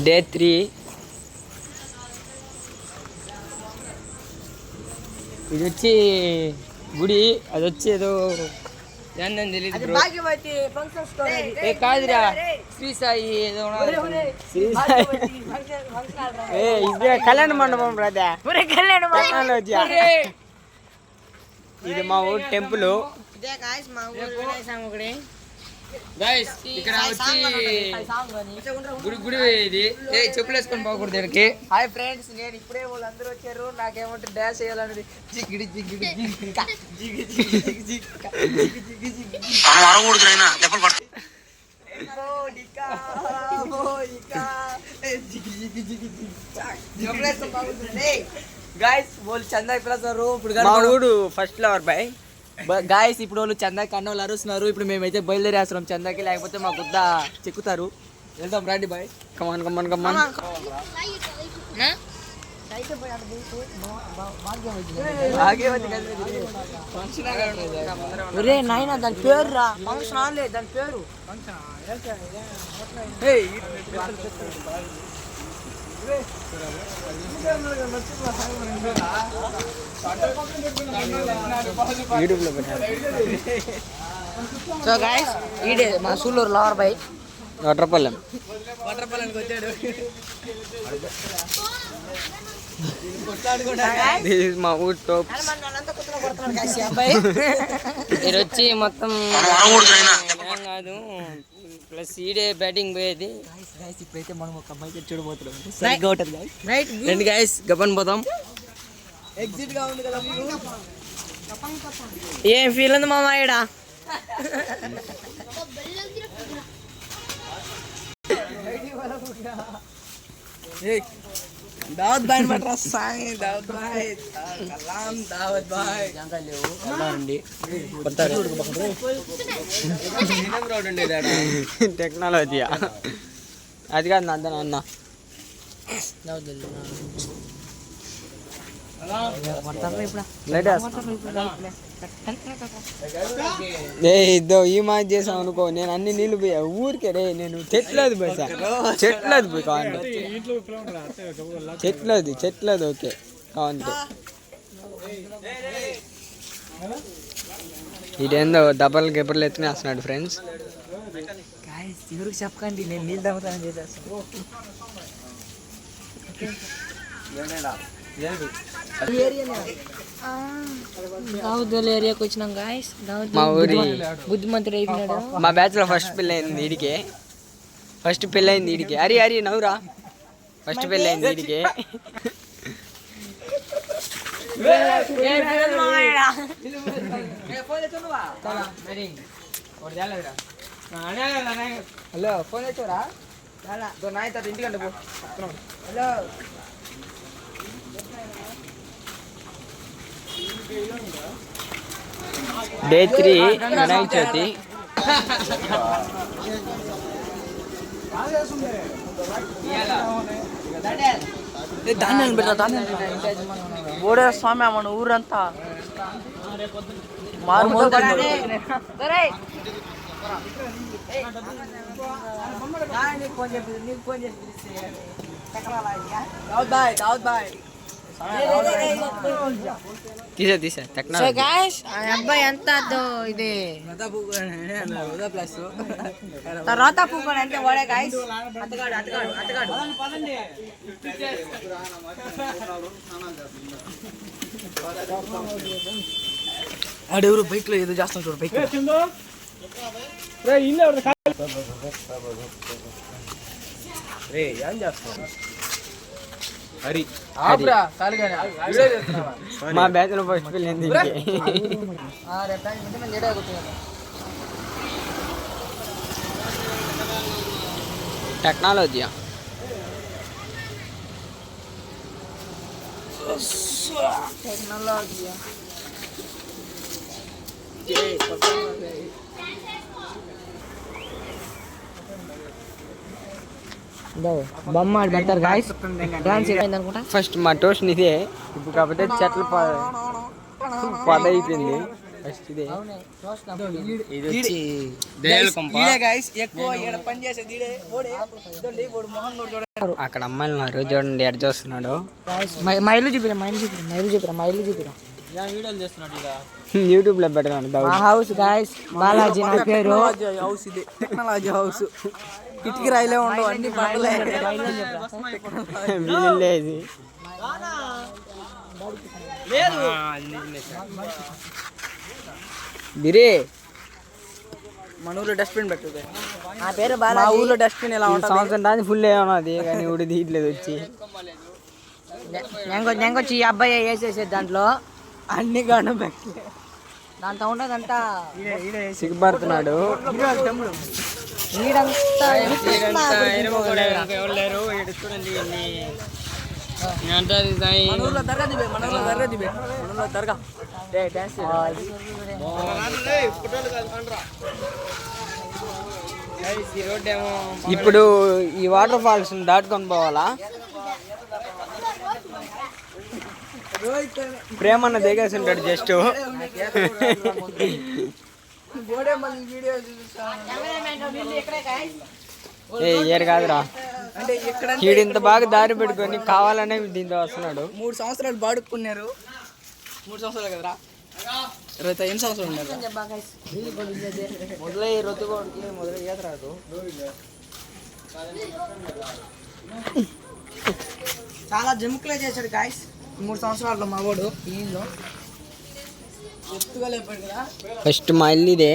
Day 3. ఇది వచ్చి గుడి, అది వచ్చి ఏదో ఏందని తెలియదు బ్రో. కాదురా, శ్రీ సాయి ఏదో ఇదే కళ్యాణ మండపం రాదా. ఇది మా ఊరు టెంపుల్. ఇక్కడ వచ్చి గుడి ఇది చెప్పులు వేసుకొని పోకూడదు దీనికి. హాయ్ ఫ్రెండ్స్, నేను ఇప్పుడే వాళ్ళందరూ వచ్చారు. నాకేమంటే డాన్స్ చేయాలన్నది. జిగిడి జిగిడి గాయస్ వాళ్ళు చందా పిలుస్తారు. ఇప్పుడు మా ఊడు ఫస్ట్ ఫ్లవర్ బాయ్ గాయస్. ఇప్పుడు వాళ్ళు చందాకి అన్న వాళ్ళు అరుస్తున్నారు. ఇప్పుడు మేమైతే బయలుదేరేస్తున్నాం చందాకి, లేకపోతే మా గుద్ద చెక్కుతారు. వెళ్దాం రండి బాయ్. కమాన్ కమాన్ కమాన్. ఒరే నాయన, దాని పేరు రా ఫంక్షన్ హాల్. దాని పేరు యూట్యూబ్లో పెట్టారు. సో గాయస్, ఈడే మా సూళ్ళూరు లవర్ బాయ్ వాటర్పల్లెంకి వచ్చాడు. మా ఊరు టోప్. ఇది వచ్చి మొత్తం కాదు, ప్లస్ ఈడే బ్యాటింగ్ పోయేది. ఇప్పుడైతే మనం ఒక అమ్మాయి చూడబోతున్నాం. రండి గాయస్, గబన్ పోతాం. ఎగ్జిట్ గా ఉంది కదా. ఏం ఫీల్ ఉంది మామ ఈడ? దావత్ బాయ్ పట్రా సాయి. దావత్ బాయ్, కలాం దావత్ బాయ్. టెక్నాలజీ అది కాదు నా అన్న. ఇద్దో ఈ మాది చేసాం అనుకో, నేను అన్ని నీళ్ళు పోయా ఊరికే రే. నేను చెట్లది పోసా, చెట్లది పోయి కావంటే చెట్లది ఓకే కావంటే. ఇదేందో దెబ్బలు గిబ్బలు ఎత్తునేస్తున్నాడు ఫ్రెండ్స్. ఎవరికి చెప్పకండి, నేను నీళ్ళు దమ్ముతానని చేసేస్తాను. ఏరియాకి వచ్చినాం గాయస్. మా ఊరి బుద్ధిమంతుడు అయిపోయినాడు. మా బ్యాచ్ లో ఫస్ట్ పెళ్ళి అయింది ఈడికే. హరి హరి నవ్వురా. ఫస్ట్ పెళ్ళి అయింది ఈడికే. హలో, ఫోన్ తెచ్చారా? ఇంటికంటే పో. Hello, day 3 Vinayaka Chavithi. ధాన్యాలు పెట్టా, ఓడే స్వామి మన ఊరంతా మారు. తీసా అబ్బాయి ఎంత ఇది తర్వాత పూకొని అంటే వాడే గాయస్. ఆడెవరు బైక్ లో ఏదో చేస్తాం చూడు. బైక్ ఏం చేస్తాం? మా బ్యాచ్ లో ఫస్ట్ పెళ్ళింది. టెక్నాలజీ బొమ్మ పెడతారు గాయస్. ఫస్ట్ మా ట్యూషన్ ఇదే. ఇప్పుడు కాకపోతే చెట్లు పద అయిపోయింది. ఫస్ట్ ఇదే ఇది వచ్చి దయాల కొంప ఎక్కువ ఈడ పని చేసేది అక్కడ అమ్మాయిలు ఉన్నారు చూడండి ఎడ చూస్తున్నాడు మైలు చూపిరా వీడియోలు చేస్తున్నాడు ఇక యూట్యూబ్ లో పెట్టాను మా హౌస్ గాయస్ బాలాజీ నా పేరు హౌస్ ఇది టెక్నాలజీ హౌస్ ఇటుకి రాయిలే ఉండవు అన్ని వీళ్ళేది బిరే మన ఊర్లో డస్ట్బిన్ పెట్టదు నా పేరు బాలా మా ఊర్లో డస్ట్బిన్ ఎలా ఉంటుంది సంవత్సరం దాని ఫుల్ ఏమన్నది కానీ ఇప్పుడు తీయట్లేదు వచ్చి నేను వచ్చి ఈ అబ్బాయి వేసేసేది దాంట్లో అన్ని గానం దాంతో ఉండదంతా సిగ్గుపడుతున్నాడు ఇప్పుడు ఈ వాటర్ ఫాల్స్ దాటుకొని పోవాలా ప్రేమన్న దిగేసి ఉంటాడు జస్ట్ ఏరు కాదురా వీడు ఇంత బాగా దారి పెట్టుకొని కావాలనే దీంతో వస్తున్నాడు 3 సంవత్సరాలు బాడుకున్నారు 3 సంవత్సరాలు కదరా 25 సంవత్సరాలు ఉన్నారు మొదలై మొదలై ఈత రాదు చాలా జముకులే చేశాడు గాయస్ 3 సంవత్సరాల్లో మా వాడు ఈ ఎత్తుగా లేపాడు కదా ఫస్ట్ మా ఇల్లు ఇదే